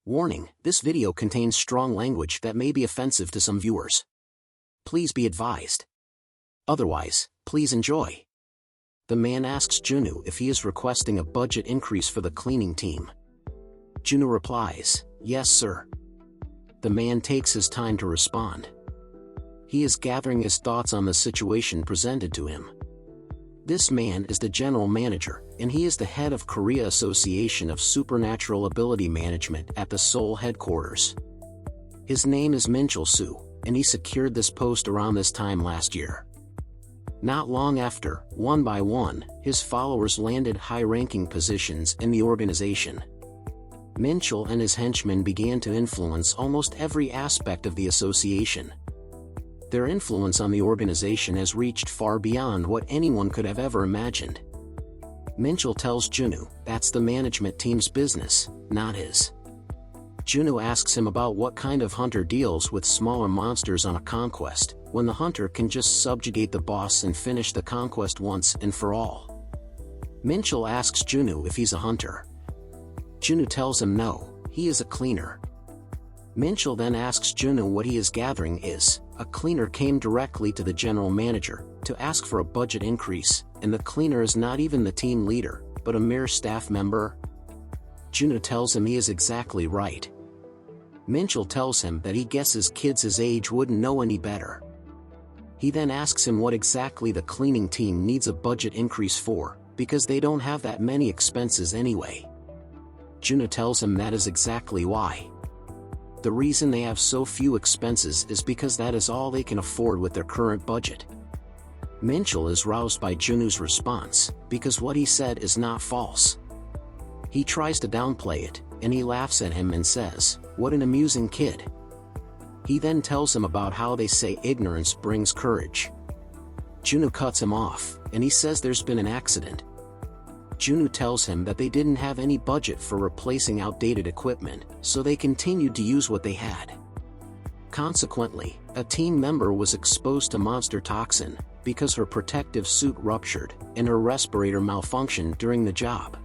Warning, this video contains strong language that may be offensive to some viewers. Please be advised. Otherwise, please enjoy. The man asks Junwoo if he is requesting a budget increase for the cleaning team. Junwoo replies, "Yes, sir." The man takes his time to respond. He is gathering his thoughts on the situation presented to him. This man is the general manager, and he is the head of Korea Association of Supernatural Ability Management at the Seoul headquarters. His name is Minchul Soo, and he secured this post around this time last year. Not long after, one by one, his followers landed high-ranking positions in the organization. Minchul and his henchmen began to influence almost every aspect of the association. Their influence on the organization has reached far beyond what anyone could have ever imagined. Minchul tells Junwoo that's the management team's business, not his. Junwoo asks him about what kind of hunter deals with smaller monsters on a conquest, when the hunter can just subjugate the boss and finish the conquest once and for all. Minchul asks Junwoo if he's a hunter. Junwoo tells him no, he is a cleaner. Minchul then asks Junwoo what he is gathering is, a cleaner came directly to the general manager to ask for a budget increase, and the cleaner is not even the team leader, but a mere staff member. Junwoo tells him he is exactly right. Minchul tells him that he guesses kids his age wouldn't know any better. He then asks him what exactly the cleaning team needs a budget increase for, because they don't have that many expenses anyway. Junwoo tells him that is exactly why. The reason they have so few expenses is because that is all they can afford with their current budget. Minchul is roused by Junwoo's response, because what he said is not false. He tries to downplay it, and he laughs at him and says, "What an amusing kid." He then tells him about how they say ignorance brings courage. Junwoo cuts him off, and he says there's been an accident. Junwoo tells him that they didn't have any budget for replacing outdated equipment, so they continued to use what they had. Consequently, a team member was exposed to monster toxin, because her protective suit ruptured, and her respirator malfunctioned during the job.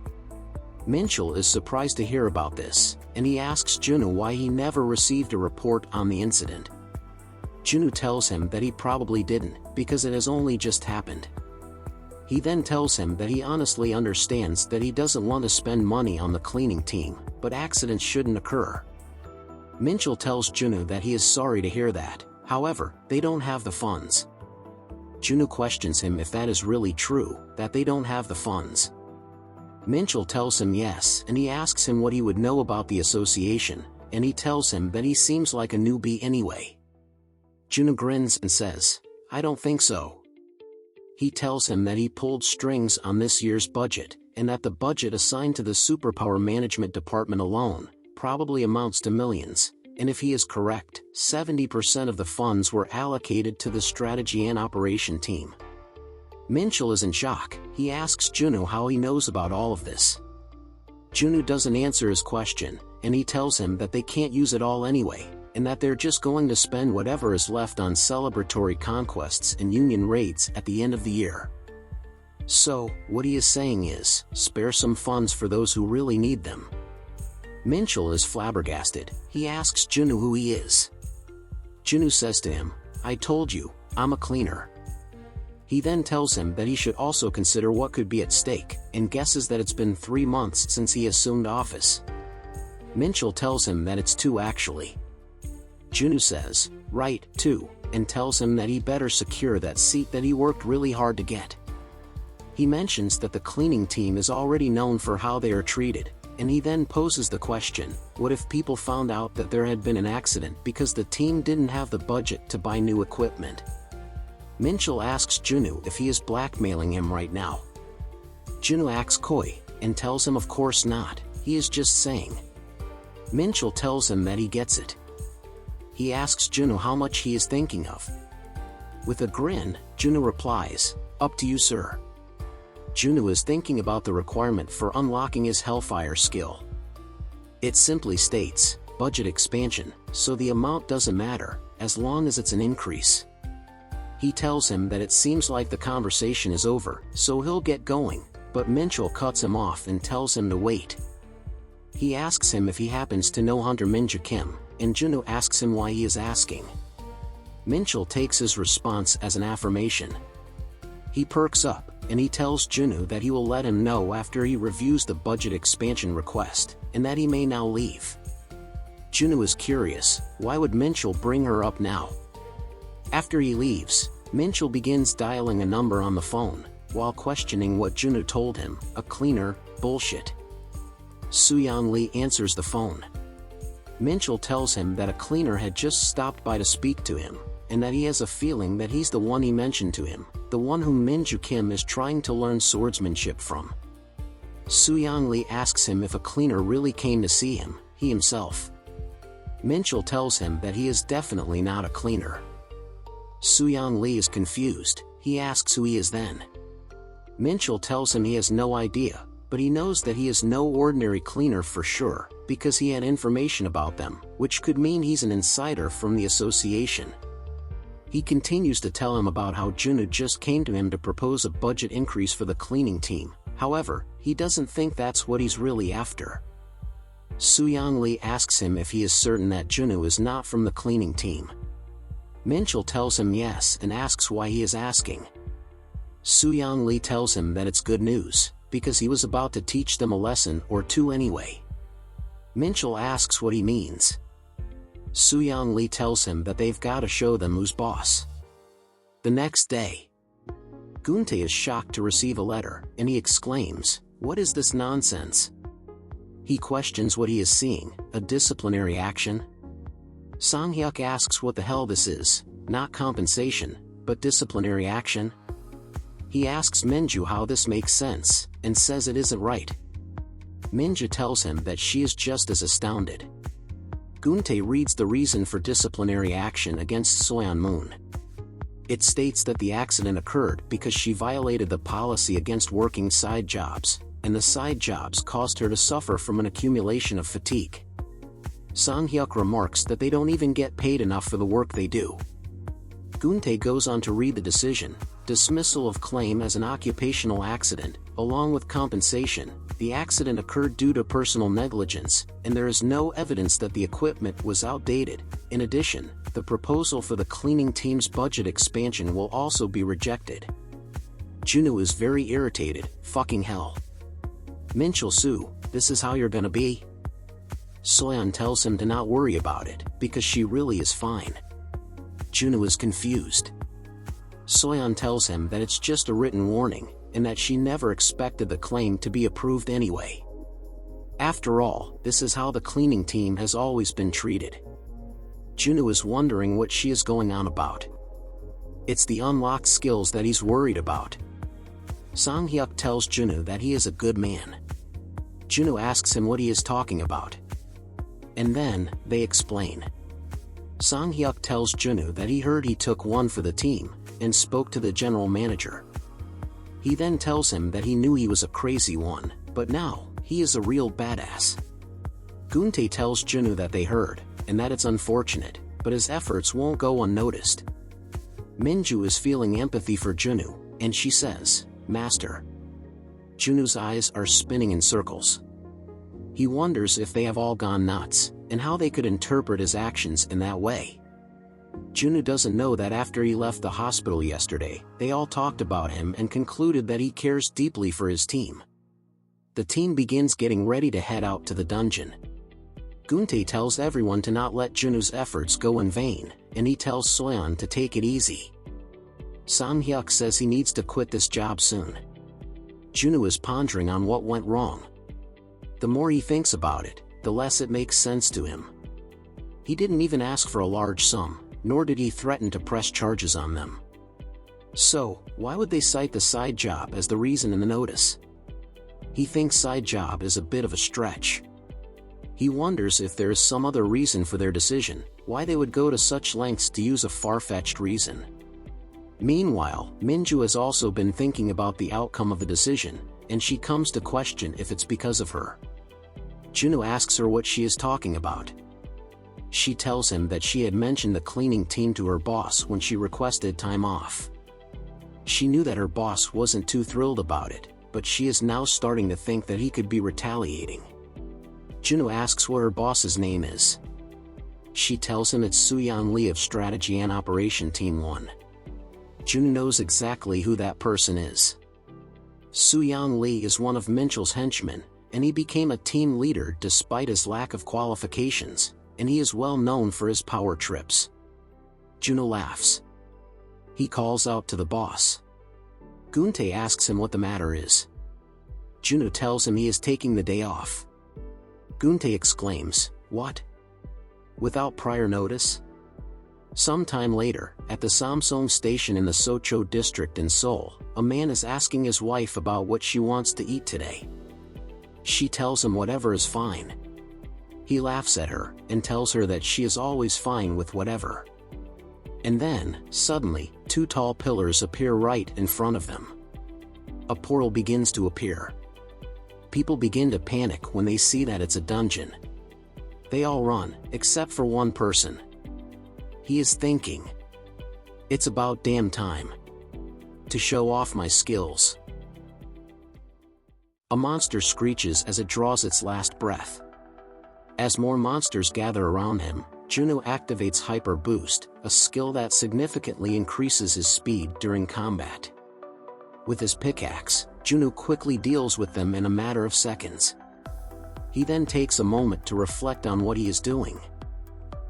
Minchul is surprised to hear about this, and he asks Junwoo why he never received a report on the incident. Junwoo tells him that he probably didn't, because it has only just happened. He then tells him that he honestly understands that he doesn't want to spend money on the cleaning team, but accidents shouldn't occur. Minchul tells Junwoo that he is sorry to hear that, however, they don't have the funds. Junwoo questions him if that is really true, that they don't have the funds. Minchul tells him yes, and he asks him what he would know about the association, and he tells him that he seems like a newbie anyway. Junwoo grins and says, "I don't think so." He tells him that he pulled strings on this year's budget, and that the budget assigned to the Superpower Management Department alone probably amounts to millions, and if he is correct, 70% of the funds were allocated to the strategy and operation team. Minchul is in shock. He asks Junwoo how he knows about all of this. Junwoo doesn't answer his question, and he tells him that they can't use it all anyway, and that they're just going to spend whatever is left on celebratory conquests and union raids at the end of the year. So, what he is saying is, spare some funds for those who really need them. Minchul is flabbergasted. He asks Junwoo who he is. Junwoo says to him, "I told you, I'm a cleaner." He then tells him that he should also consider what could be at stake, and guesses that it's been 3 months since he assumed office. Minchul tells him that it's 2 actually. Junwoo says, "Right, 2, and tells him that he better secure that seat that he worked really hard to get. He mentions that the cleaning team is already known for how they are treated, and he then poses the question, what if people found out that there had been an accident because the team didn't have the budget to buy new equipment? Minchul asks Junwoo if he is blackmailing him right now. Junwoo acts coy, and tells him of course not, he is just saying. Minchul tells him that he gets it. He asks Junwoo how much he is thinking of. With a grin, Junwoo replies, "Up to you, sir." Junwoo is thinking about the requirement for unlocking his Hellfire skill. It simply states, budget expansion, so the amount doesn't matter, as long as it's an increase. He tells him that it seems like the conversation is over, so he'll get going, but Minchul cuts him off and tells him to wait. He asks him if he happens to know Hunter Minju Kim, and Junwoo asks him why he is asking. Minchul takes his response as an affirmation. He perks up, and he tells Junwoo that he will let him know after he reviews the budget expansion request, and that he may now leave. Junwoo is curious, why would Minchul bring her up now? After he leaves, Minchul begins dialing a number on the phone, while questioning what Junwoo told him, a cleaner, bullshit. Soo-young Lee answers the phone. Minchul tells him that a cleaner had just stopped by to speak to him, and that he has a feeling that he's the one he mentioned to him, the one whom Minju Kim is trying to learn swordsmanship from. Soo-young Lee asks him if a cleaner really came to see him, he himself. Minchul tells him that he is definitely not a cleaner. Soo-young Lee is confused, he asks who he is then. Minchul tells him he has no idea, but he knows that he is no ordinary cleaner for sure, because he had information about them, which could mean he's an insider from the association. He continues to tell him about how Junwoo just came to him to propose a budget increase for the cleaning team, however, he doesn't think that's what he's really after. Soo-young Lee asks him if he is certain that Junwoo is not from the cleaning team. Minchul tells him yes and asks why he is asking. Soo-young Lee tells him that it's good news, because he was about to teach them a lesson or two anyway. Minchul asks what he means. Soo-young Lee tells him that they've got to show them who's boss. The next day, Guntae is shocked to receive a letter, and he exclaims, "What is this nonsense?" He questions what he is seeing, a disciplinary action? Sang-hyuk asks what the hell this is, not compensation, but disciplinary action? He asks Minju how this makes sense, and says it isn't right. Minju tells him that she is just as astounded. Guntae reads the reason for disciplinary action against Soyeon-moon. It states that the accident occurred because she violated the policy against working side jobs, and the side jobs caused her to suffer from an accumulation of fatigue. Sang-hyuk remarks that they don't even get paid enough for the work they do. Guntae goes on to read the decision: dismissal of claim as an occupational accident, along with compensation. The accident occurred due to personal negligence, and there is no evidence that the equipment was outdated. In addition, the proposal for the cleaning team's budget expansion will also be rejected. Junwoo is very irritated, fucking hell. Minchul Soo, this is how you're gonna be? Soyeon tells him to not worry about it, because she really is fine. Junwoo is confused. Soyeon tells him that it's just a written warning, and that she never expected the claim to be approved anyway. After all, this is how the cleaning team has always been treated. Junwoo is wondering what she is going on about. It's the unlocked skills that he's worried about. Sang-hyuk tells Junwoo that he is a good man. Junwoo asks him what he is talking about. And then, they explain. Sang-hyuk tells Junwoo that he heard he took one for the team, and spoke to the general manager. He then tells him that he knew he was a crazy one, but now, he is a real badass. Guntae tells Junwoo that they heard, and that it's unfortunate, but his efforts won't go unnoticed. Minju is feeling empathy for Junwoo, and she says, "Master." Junwoo's eyes are spinning in circles. He wonders if they have all gone nuts, and how they could interpret his actions in that way. Junwoo doesn't know that after he left the hospital yesterday, they all talked about him and concluded that he cares deeply for his team. The team begins getting ready to head out to the dungeon. Guntae tells everyone to not let Junwoo's efforts go in vain, and he tells Soyeon to take it easy. Sang-hyuk says he needs to quit this job soon. Junwoo is pondering on what went wrong. The more he thinks about it, the less it makes sense to him. He didn't even ask for a large sum, nor did he threaten to press charges on them. So, why would they cite the side job as the reason in the notice? He thinks side job is a bit of a stretch. He wonders if there is some other reason for their decision, why they would go to such lengths to use a far-fetched reason. Meanwhile, Minju has also been thinking about the outcome of the decision, and she comes to question if it's because of her. Junwoo asks her what she is talking about. She tells him that she had mentioned the cleaning team to her boss when she requested time off. She knew that her boss wasn't too thrilled about it, but she is now starting to think that he could be retaliating. Juno asks what her boss's name is. She tells him it's Soo-Young Lee of Strategy and Operation Team 1. Juno knows exactly who that person is. Soo-Young Lee is one of Minchul's henchmen, and he became a team leader despite his lack of qualifications, and he is well known for his power trips. Juno laughs. He calls out to the boss. Guntae asks him what the matter is. Juno tells him he is taking the day off. Guntae exclaims, "What? Without prior notice?" Sometime later, at the Samsung station in the Socho district in Seoul, a man is asking his wife about what she wants to eat today. She tells him whatever is fine. He laughs at her and tells her that she is always fine with whatever. And then, suddenly, two tall pillars appear right in front of them. A portal begins to appear. People begin to panic when they see that it's a dungeon. They all run, except for one person. He is thinking, "It's about damn time to show off my skills." A monster screeches as it draws its last breath. As more monsters gather around him, Juno activates Hyper Boost, a skill that significantly increases his speed during combat. With his pickaxe, Juno quickly deals with them in a matter of seconds. He then takes a moment to reflect on what he is doing.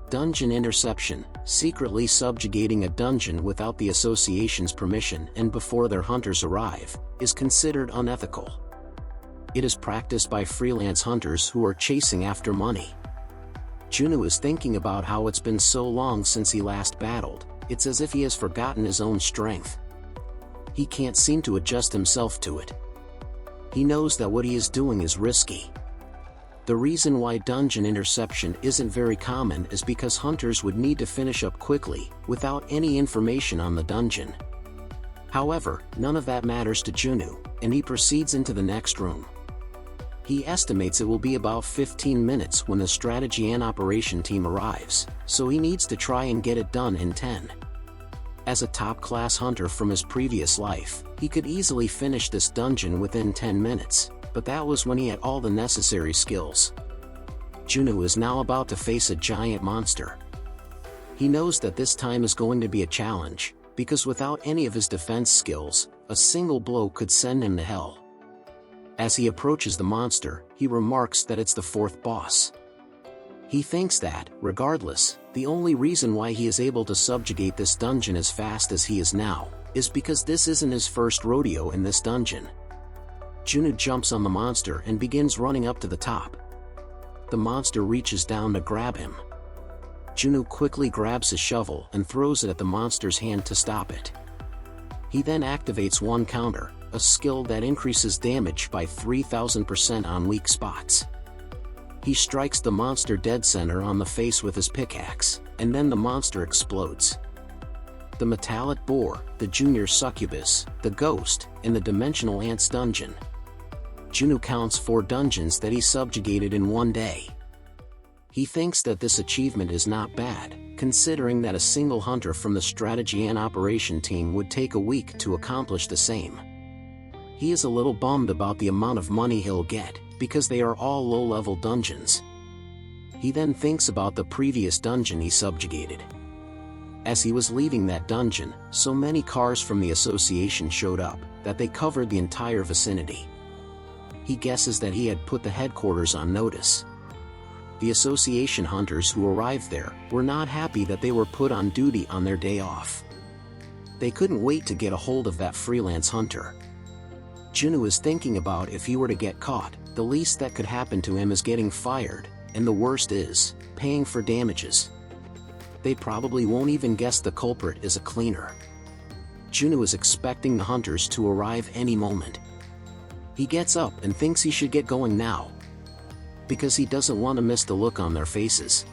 Dungeon interception, secretly subjugating a dungeon without the association's permission and before their hunters arrive, is considered unethical. It is practiced by freelance hunters who are chasing after money. Juno is thinking about how it's been so long since he last battled. It's as if he has forgotten his own strength. He can't seem to adjust himself to it. He knows that what he is doing is risky. The reason why dungeon interception isn't very common is because hunters would need to finish up quickly, without any information on the dungeon. However, none of that matters to Juno, and he proceeds into the next room. He estimates it will be about 15 minutes when the strategy and operation team arrives, so he needs to try and get it done in 10. As a top-class hunter from his previous life, he could easily finish this dungeon within 10 minutes, but that was when he had all the necessary skills. Juno is now about to face a giant monster. He knows that this time is going to be a challenge, because without any of his defense skills, a single blow could send him to hell. As he approaches the monster, he remarks that it's the fourth boss. He thinks that, regardless, the only reason why he is able to subjugate this dungeon as fast as he is now, is because this isn't his first rodeo in this dungeon. Juno jumps on the monster and begins running up to the top. The monster reaches down to grab him. Juno quickly grabs his shovel and throws it at the monster's hand to stop it. He then activates one counter, a skill that increases damage by 3000% on weak spots. He strikes the monster dead center on the face with his pickaxe, and then the monster explodes. The metallic boar, the junior succubus, the ghost, and the dimensional ants dungeon. Juno counts 4 dungeons that he subjugated in one day. He thinks that this achievement is not bad, considering that a single hunter from the strategy and operation team would take a week to accomplish the same. He is a little bummed about the amount of money he'll get, because they are all low-level dungeons. He then thinks about the previous dungeon he subjugated. As he was leaving that dungeon, so many cars from the association showed up, that they covered the entire vicinity. He guesses that he had put the headquarters on notice. The association hunters who arrived there were not happy that they were put on duty on their day off. They couldn't wait to get a hold of that freelance hunter. Juno is thinking about if he were to get caught, the least that could happen to him is getting fired, and the worst is paying for damages. They probably won't even guess the culprit is a cleaner. Juno is expecting the hunters to arrive any moment. He gets up and thinks he should get going now, because he doesn't want to miss the look on their faces.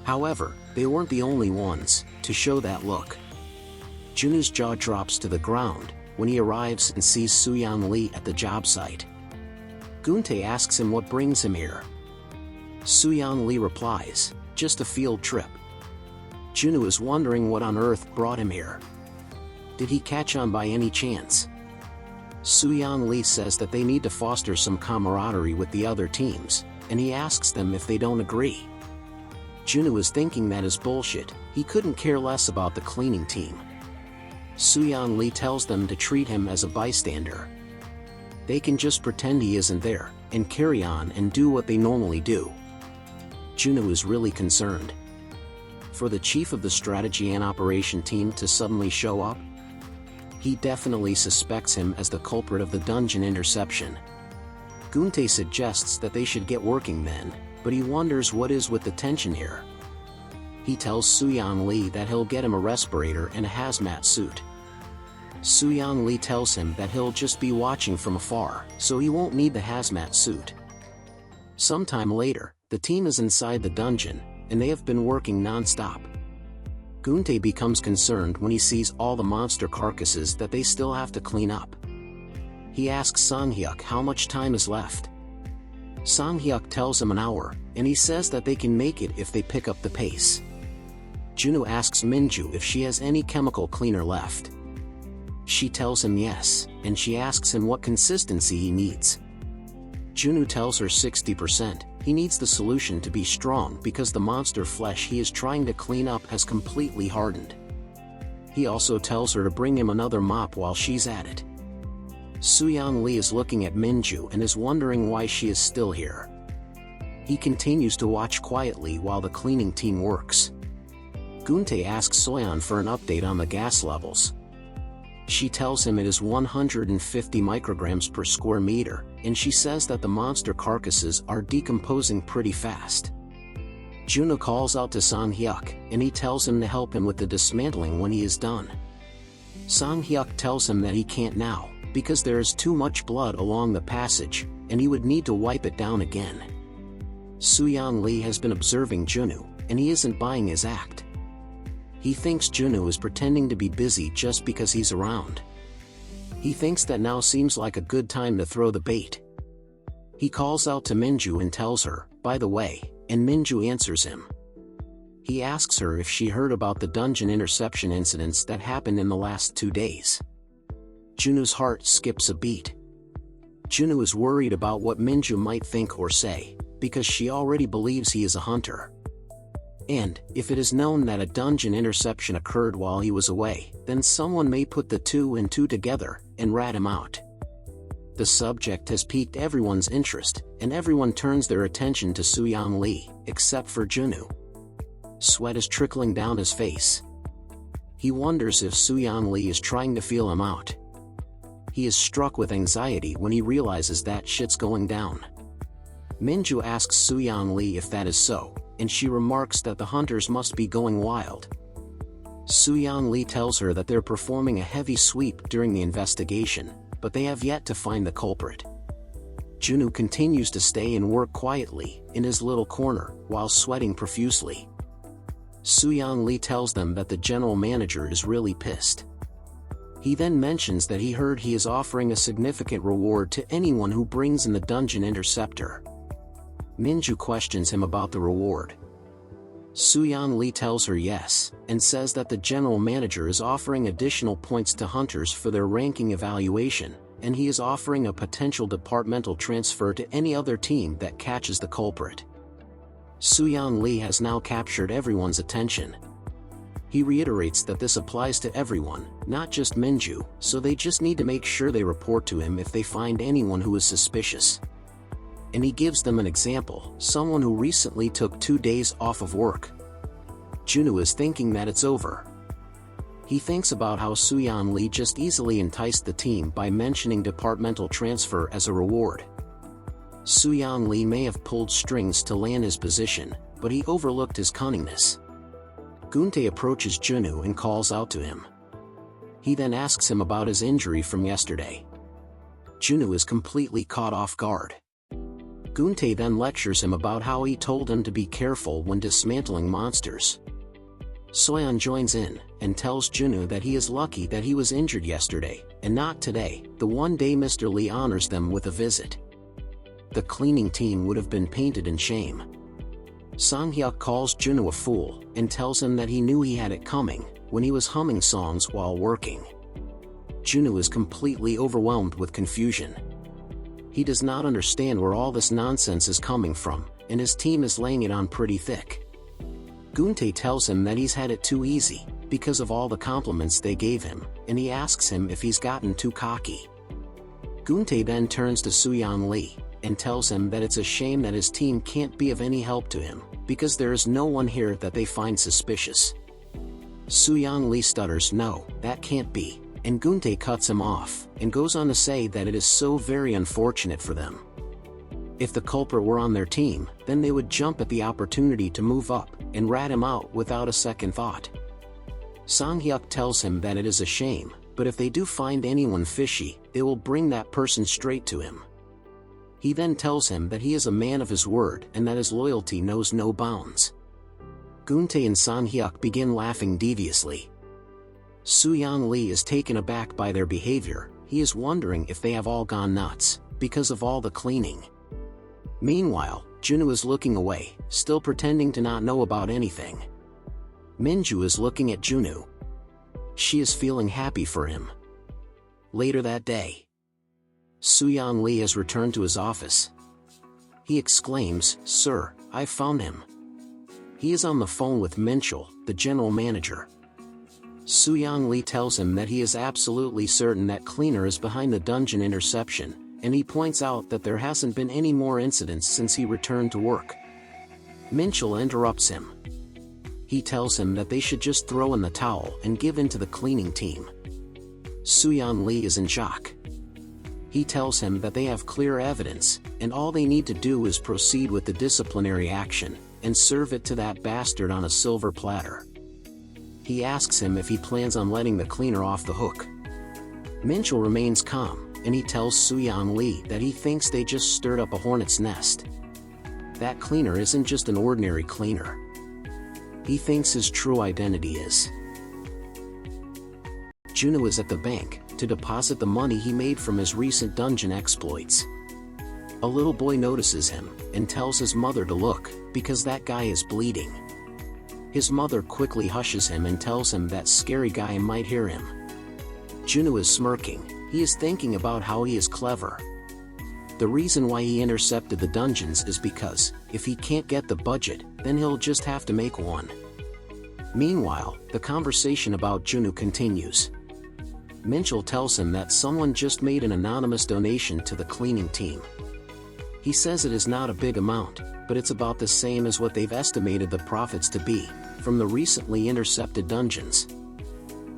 However, they weren't the only ones to show that look. Juno's jaw drops to the ground when he arrives and sees Soo-Young Lee at the job site. Guntae asks him what brings him here. Soo-Young Lee replies, "Just a field trip." Juno is wondering what on earth brought him here. Did he catch on by any chance? Soo-Young Lee says that they need to foster some camaraderie with the other teams, and he asks them if they don't agree. Junwoo is thinking that is bullshit, he couldn't care less about the cleaning team. Soo-young Lee tells them to treat him as a bystander. They can just pretend he isn't there, and carry on and do what they normally do. Junwoo is really concerned. For the chief of the strategy and operation team to suddenly show up? He definitely suspects him as the culprit of the dungeon interception. Guntae suggests that they should get working then, but he wonders what is with the tension here. He tells Soo-young Lee that he'll get him a respirator and a hazmat suit. Soo-young Lee tells him that he'll just be watching from afar, so he won't need the hazmat suit. Sometime later, the team is inside the dungeon, and they have been working non-stop. Guntae becomes concerned when he sees all the monster carcasses that they still have to clean up. He asks Sang-hyuk how much time is left. Sang-hyuk tells him an hour, and he says that they can make it if they pick up the pace. Junwoo asks Minju if she has any chemical cleaner left. She tells him yes, and she asks him what consistency he needs. Junwoo tells her 60%, he needs the solution to be strong because the monster flesh he is trying to clean up has completely hardened. He also tells her to bring him another mop while she's at it. Soo-young Lee is looking at Minju and is wondering why she is still here. He continues to watch quietly while the cleaning team works. Guntae asks Soyeon for an update on the gas levels. She tells him it is 150 micrograms per square meter, and she says that the monster carcasses are decomposing pretty fast. Junwoo calls out to Sang-hyuk, and he tells him to help him with the dismantling when he is done. Sang-hyuk tells him that he can't now, because there is too much blood along the passage, and he would need to wipe it down again. Soo-young Lee has been observing Junwoo, and he isn't buying his act. He thinks Junwoo is pretending to be busy just because he's around. He thinks that now seems like a good time to throw the bait. He calls out to Minju and tells her, by the way, and Minju answers him. He asks her if she heard about the dungeon interception incidents that happened in the last 2 days. Junwoo's heart skips a beat. Junwoo is worried about what Minju might think or say, because she already believes he is a hunter. And, if it is known that a dungeon interception occurred while he was away, then someone may put the 2 and 2 together, and rat him out. The subject has piqued everyone's interest, and everyone turns their attention to Soo-young Lee, except for Junwoo. Sweat is trickling down his face. He wonders if Soo-young Lee is trying to feel him out. He is struck with anxiety when he realizes that shit's going down. Minju asks Soo-young Lee if that is so, and she remarks that the hunters must be going wild. Soo-young Lee tells her that they're performing a heavy sweep during the investigation, but they have yet to find the culprit. Junwoo continues to stay and work quietly, in his little corner, while sweating profusely. Soo-young Lee tells them that the general manager is really pissed. He then mentions that he heard he is offering a significant reward to anyone who brings in the dungeon interceptor. Minju questions him about the reward. Soo-young Lee tells her yes, and says that the general manager is offering additional points to hunters for their ranking evaluation, and he is offering a potential departmental transfer to any other team that catches the culprit. Soo-young Lee has now captured everyone's attention. He reiterates that this applies to everyone, not just Minju, so they just need to make sure they report to him if they find anyone who is suspicious. And he gives them an example, someone who recently took 2 days off of work. Junwoo is thinking that it's over. He thinks about how Soo-young Lee just easily enticed the team by mentioning departmental transfer as a reward. Soo-young Lee may have pulled strings to land his position, but he overlooked his cunningness. Guntae approaches Junwoo and calls out to him. He then asks him about his injury from yesterday. Junwoo is completely caught off guard. Guntae then lectures him about how he told him to be careful when dismantling monsters. Soyeon joins in, and tells Junwoo that he is lucky that he was injured yesterday, and not today, the one day Mr. Lee honors them with a visit. The cleaning team would have been painted in shame. Sang-hyuk calls Junwoo a fool, and tells him that he knew he had it coming, when he was humming songs while working. Junwoo is completely overwhelmed with confusion. He does not understand where all this nonsense is coming from, and his team is laying it on pretty thick. Gunte tells him that he's had it too easy, because of all the compliments they gave him, and he asks him if he's gotten too cocky. Gunte then turns to Suyang Li, and tells him that it's a shame that his team can't be of any help to him, because there is no one here that they find suspicious. Suyang Li stutters, "No, that can't be," and Gunte cuts him off, and goes on to say that it is so very unfortunate for them. If the culprit were on their team, then they would jump at the opportunity to move up, and rat him out without a second thought. Sang-hyuk tells him that it is a shame, but if they do find anyone fishy, they will bring that person straight to him. He then tells him that he is a man of his word and that his loyalty knows no bounds. Gunte and Sang-hyuk begin laughing deviously. Suyang Li is taken aback by their behavior. He is wondering if they have all gone nuts, because of all the cleaning. Meanwhile, Junwoo is looking away, still pretending to not know about anything. Minju is looking at Junwoo. She is feeling happy for him. Later that day, Suyang Li has returned to his office. He exclaims, "Sir, I found him." He is on the phone with Minchul, the general manager. Suyang Li tells him that he is absolutely certain that Cleaner is behind the dungeon interception, and he points out that there hasn't been any more incidents since he returned to work. Minchul interrupts him. He tells him that they should just throw in the towel and give in to the cleaning team. Suyang Li is in shock. He tells him that they have clear evidence, and all they need to do is proceed with the disciplinary action, and serve it to that bastard on a silver platter. He asks him if he plans on letting the cleaner off the hook. Minchul remains calm, and he tells Suyang Li that he thinks they just stirred up a hornet's nest. That cleaner isn't just an ordinary cleaner. He thinks his true identity is. Junwoo is at the bank to deposit the money he made from his recent dungeon exploits. A little boy notices him and tells his mother to look, because that guy is bleeding. His mother quickly hushes him and tells him that scary guy might hear him. Junwoo is smirking. He is thinking about how he is clever. The reason why he intercepted the dungeons is because, if he can't get the budget, then he'll just have to make one. Meanwhile, the conversation about Junwoo continues. Minchul tells him that someone just made an anonymous donation to the cleaning team. He says it is not a big amount, but it's about the same as what they've estimated the profits to be, from the recently intercepted dungeons.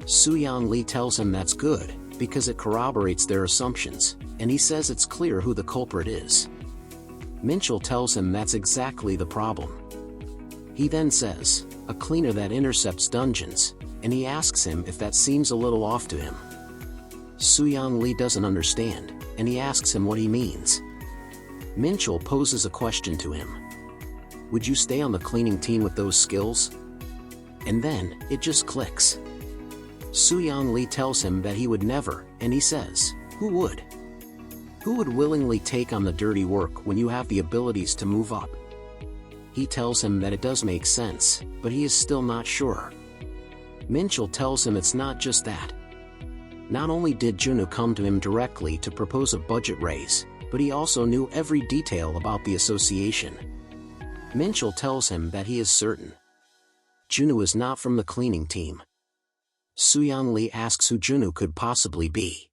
Suyang Li tells him that's good, because it corroborates their assumptions, and he says it's clear who the culprit is. Minchul tells him that's exactly the problem. He then says, "A cleaner that intercepts dungeons," and he asks him if that seems a little off to him. Suyang Li doesn't understand, and he asks him what he means. Minchul poses a question to him. "Would you stay on the cleaning team with those skills?" And then, it just clicks. Suyang Li tells him that he would never, and he says, "Who would? Who would willingly take on the dirty work when you have the abilities to move up?" He tells him that it does make sense, but he is still not sure. Minchul tells him it's not just that. Not only did Junwoo come to him directly to propose a budget raise, but he also knew every detail about the association. Minchul tells him that he is certain Junwoo is not from the cleaning team. Suyang Li asks who Junwoo could possibly be.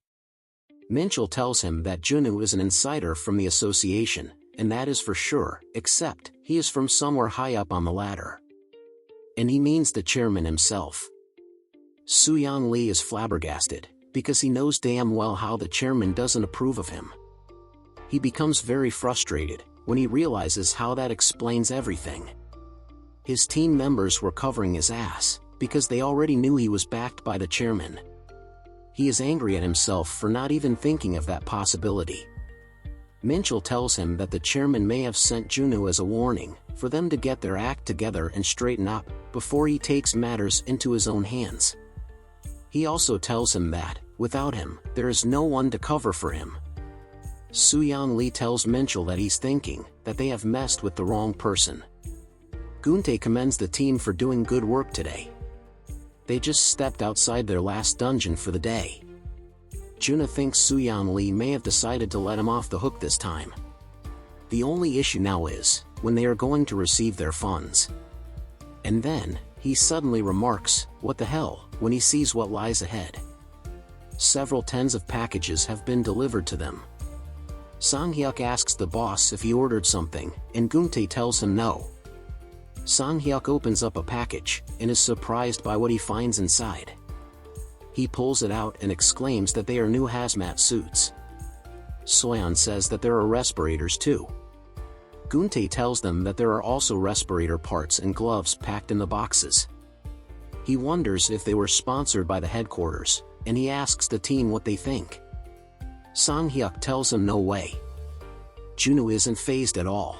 Minchul tells him that Junwoo is an insider from the association, and that is for sure, except he is from somewhere high up on the ladder. And he means the chairman himself. Suyang Li is flabbergasted, because he knows damn well how the chairman doesn't approve of him. He becomes very frustrated when he realizes how that explains everything. His team members were covering his ass, because they already knew he was backed by the chairman. He is angry at himself for not even thinking of that possibility. Minchul tells him that the chairman may have sent Junwoo as a warning, for them to get their act together and straighten up, before he takes matters into his own hands. He also tells him that, without him, there is no one to cover for him. Suyang Li tells Minchul that he's thinking that they have messed with the wrong person. Gunte commends the team for doing good work today. They just stepped outside their last dungeon for the day. Juna thinks Suyan Lee may have decided to let him off the hook this time. The only issue now is when they are going to receive their funds. And then, he suddenly remarks, "What the hell," when he sees what lies ahead. Several tens of packages have been delivered to them. Sang-hyuk asks the boss if he ordered something, and Guntae tells him no. Sang-hyuk opens up a package, and is surprised by what he finds inside. He pulls it out and exclaims that they are new hazmat suits. Soyeon says that there are respirators too. Guntae tells them that there are also respirator parts and gloves packed in the boxes. He wonders if they were sponsored by the headquarters, and he asks the team what they think. Sang-hyuk tells him no way. Junwoo isn't fazed at all.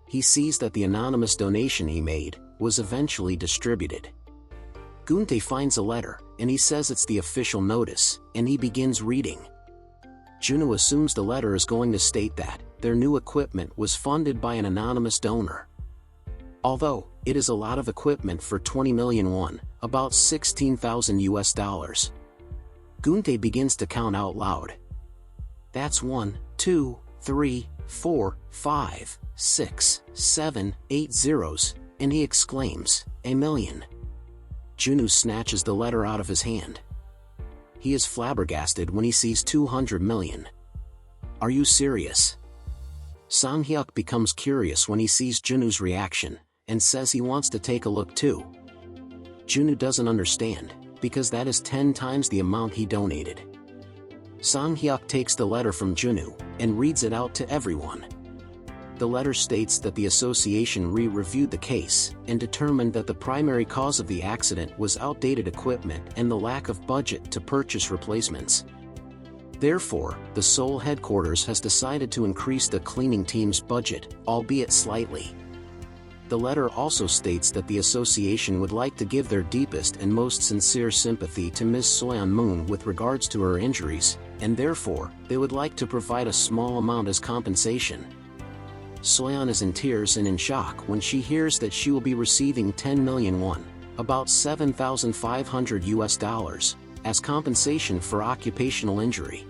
He sees that the anonymous donation he made was eventually distributed. Guntae finds a letter, and he says it's the official notice, and he begins reading. Junwoo assumes the letter is going to state that their new equipment was funded by an anonymous donor. Although, it is a lot of equipment for 20 million won, about $16,000. Guntae begins to count out loud. That's 1, 2, 3, 4, 5, 6, 7, 8 zeros, and he exclaims, "A million." Junwoo snatches the letter out of his hand. He is flabbergasted when he sees 200 million. "Are you serious?" Sang-hyuk becomes curious when he sees Junwoo's reaction, and says he wants to take a look too. Junwoo doesn't understand, because that is 10 times the amount he donated. Sang-hyuk takes the letter from Junwoo, and reads it out to everyone. The letter states that the association re-reviewed the case, and determined that the primary cause of the accident was outdated equipment and the lack of budget to purchase replacements. Therefore, the Seoul headquarters has decided to increase the cleaning team's budget, albeit slightly. The letter also states that the association would like to give their deepest and most sincere sympathy to Ms. Soyeon Moon with regards to her injuries, and therefore, they would like to provide a small amount as compensation. Soyeon is in tears and in shock when she hears that she will be receiving 10 million won, about $7,500, as compensation for occupational injury.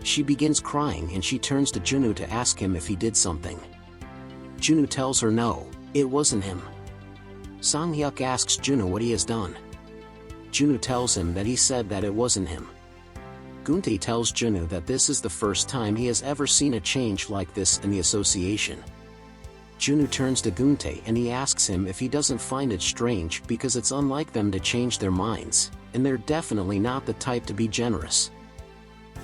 She begins crying and she turns to Junwoo to ask him if he did something. Junwoo tells her no, it wasn't him. Sang-hyuk asks Junwoo what he has done. Junwoo tells him that he said that it wasn't him. Guntae tells Junwoo that this is the first time he has ever seen a change like this in the association. Junwoo turns to Guntae and he asks him if he doesn't find it strange because it's unlike them to change their minds, and they're definitely not the type to be generous.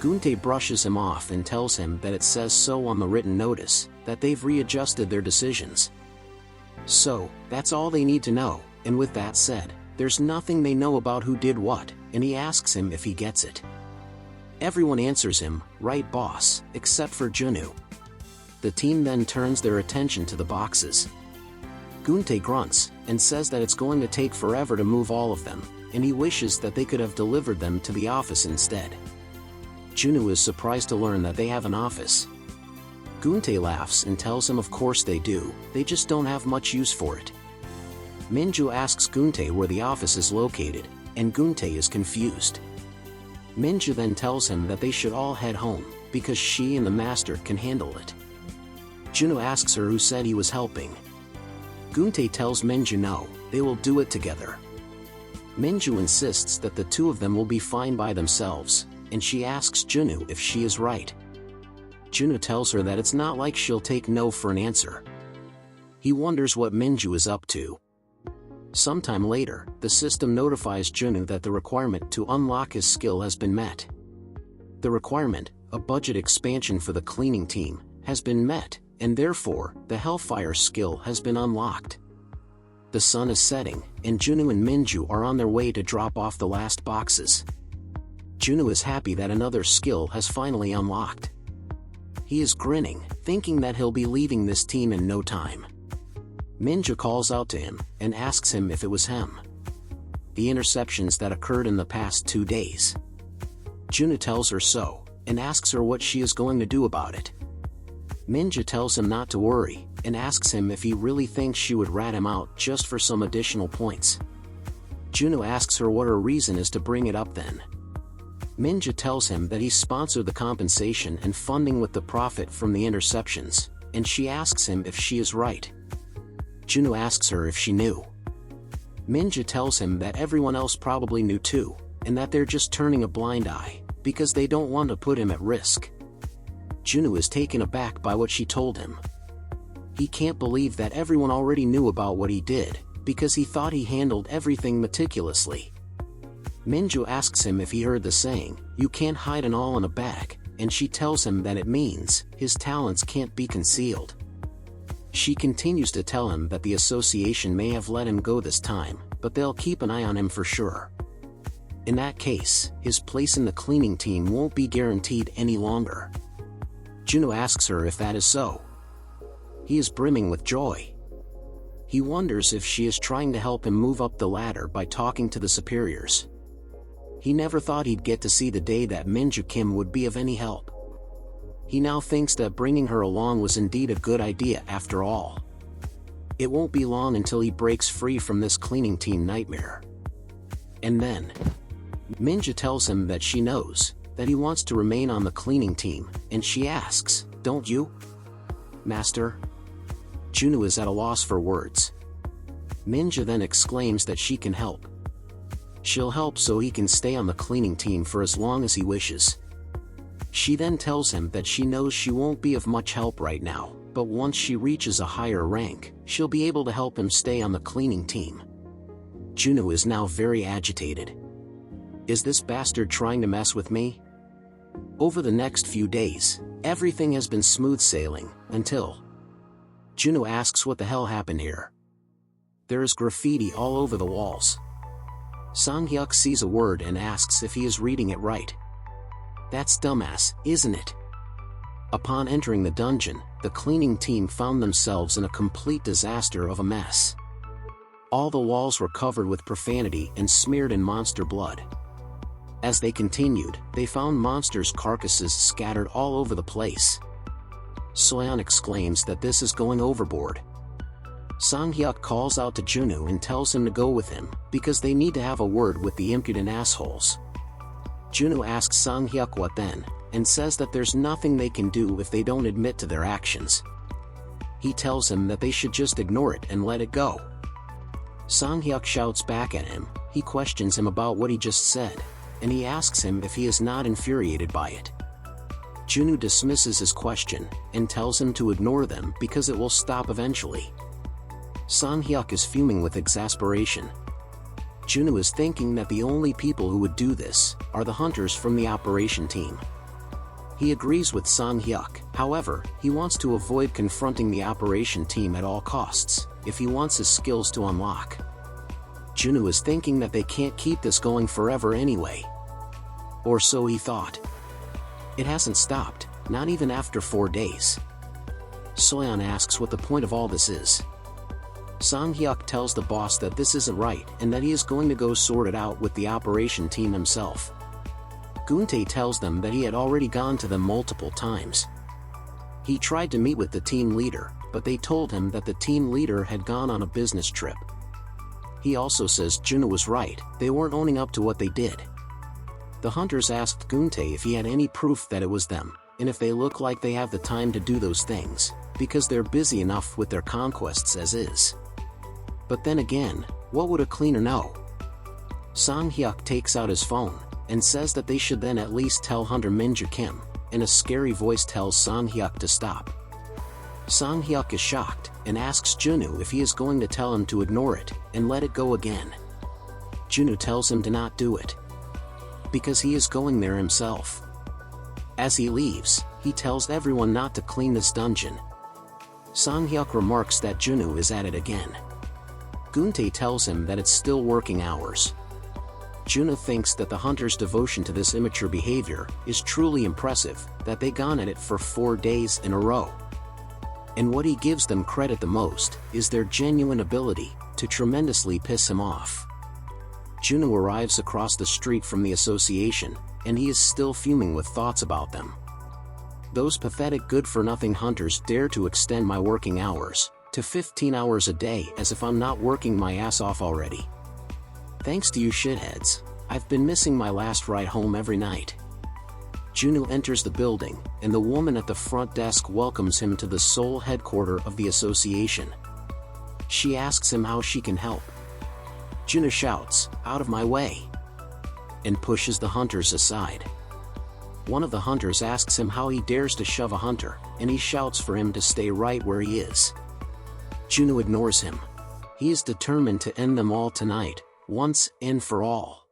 Guntae brushes him off and tells him that it says so on the written notice, that they've readjusted their decisions. So, that's all they need to know, and with that said, there's nothing they know about who did what, and he asks him if he gets it. Everyone answers him, "Right, boss," except for Junwoo. The team then turns their attention to the boxes. Guntae grunts, and says that it's going to take forever to move all of them, and he wishes that they could have delivered them to the office instead. Junwoo is surprised to learn that they have an office. Guntae laughs and tells him of course they do, they just don't have much use for it. Minju asks Guntae where the office is located, and Guntae is confused. Minju then tells him that they should all head home, because she and the master can handle it. Junwoo asks her who said he was helping. Guntae tells Minju no, they will do it together. Minju insists that the two of them will be fine by themselves, and she asks Junwoo if she is right. Junwoo tells her that it's not like she'll take no for an answer. He wonders what Minju is up to. Sometime later, the system notifies Junwoo that the requirement to unlock his skill has been met. The requirement, a budget expansion for the cleaning team, has been met, and therefore, the Hellfire skill has been unlocked. The sun is setting, and Junwoo and Minju are on their way to drop off the last boxes. Junwoo is happy that another skill has finally unlocked. He is grinning, thinking that he'll be leaving this team in no time. Minju calls out to him, and asks him if it was him. The interceptions that occurred in the past 2 days. Junwoo tells her so, and asks her what she is going to do about it. Minju tells him not to worry, and asks him if he really thinks she would rat him out just for some additional points. Junwoo asks her what her reason is to bring it up then. Minja tells him that he sponsored the compensation and funding with the profit from the interceptions, and she asks him if she is right. Juno asks her if she knew. Minja tells him that everyone else probably knew too, and that they're just turning a blind eye, because they don't want to put him at risk. Juno is taken aback by what she told him. He can't believe that everyone already knew about what he did, because he thought he handled everything meticulously. Minja asks him if he heard the saying, "You can't hide an all in a bag," and she tells him that it means his talents can't be concealed. She continues to tell him that the association may have let him go this time, but they'll keep an eye on him for sure. In that case, his place in the cleaning team won't be guaranteed any longer. Juno asks her if that is so. He is brimming with joy. He wonders if she is trying to help him move up the ladder by talking to the superiors. He never thought he'd get to see the day that Minja Kim would be of any help. He now thinks that bringing her along was indeed a good idea after all. It won't be long until he breaks free from this cleaning team nightmare. And then, Minja tells him that she knows that he wants to remain on the cleaning team, and she asks, "Don't you, Master?" Juno is at a loss for words. Minja then exclaims that she can help. She'll help so he can stay on the cleaning team for as long as he wishes. She then tells him that she knows she won't be of much help right now, but once she reaches a higher rank, she'll be able to help him stay on the cleaning team. Juno is now very agitated. Is this bastard trying to mess with me? Over the next few days, everything has been smooth sailing, until Juno asks what the hell happened here. There is graffiti all over the walls. Sang-hyuk sees a word and asks if he is reading it right. That's dumbass, isn't it? Upon entering the dungeon, the cleaning team found themselves in a complete disaster of a mess. All the walls were covered with profanity and smeared in monster blood. As they continued, they found monsters' carcasses scattered all over the place. Soyeon exclaims that this is going overboard. Sang-hyuk calls out to Juno and tells him to go with him, because they need to have a word with the impudent assholes. Juno asks Sang-hyuk what then, and says that there's nothing they can do if they don't admit to their actions. He tells him that they should just ignore it and let it go. Sang-hyuk shouts back at him. He questions him about what he just said, and he asks him if he is not infuriated by it. Juno dismisses his question, and tells him to ignore them because it will stop eventually. Sang-hyuk is fuming with exasperation. Juno is thinking that the only people who would do this are the hunters from the operation team. He agrees with Sang-hyuk, however, he wants to avoid confronting the operation team at all costs, if he wants his skills to unlock. Juno is thinking that they can't keep this going forever anyway. Or so he thought. It hasn't stopped, not even after 4 days. Soyeon asks what the point of all this is. Sang-hyuk tells the boss that this isn't right and that he is going to go sort it out with the operation team himself. Guntae tells them that he had already gone to them multiple times. He tried to meet with the team leader, but they told him that the team leader had gone on a business trip. He also says Juno was right, they weren't owning up to what they did. The hunters asked Guntae if he had any proof that it was them, and if they look like they have the time to do those things, because they're busy enough with their conquests as is. But then again, what would a cleaner know? Sang-hyuk takes out his phone, and says that they should then at least tell Hunter Minja Kim, and a scary voice tells Sang-hyuk to stop. Sang-hyuk is shocked, and asks Juno if he is going to tell him to ignore it, and let it go again. Juno tells him to not do it, because he is going there himself. As he leaves, he tells everyone not to clean this dungeon. Sang-hyuk remarks that Juno is at it again. Guntae tells him that it's still working hours. Juno thinks that the hunters' devotion to this immature behavior is truly impressive, that they gone at it for 4 days in a row. And what he gives them credit the most is their genuine ability to tremendously piss him off. Juno arrives across the street from the association, and he is still fuming with thoughts about them. Those pathetic good-for-nothing hunters dare to extend my working hours to 15 hours a day as if I'm not working my ass off already. Thanks to you shitheads. I've been missing my last ride home every night. Junoo enters the building, and the woman at the front desk welcomes him to the sole headquarters of the association. She asks him how she can help. Junoo shouts, "Out of my way!" and pushes the hunters aside. One of the hunters asks him how he dares to shove a hunter, and he shouts for him to stay right where he is. Junoo ignores him. He is determined to end them all tonight, once and for all.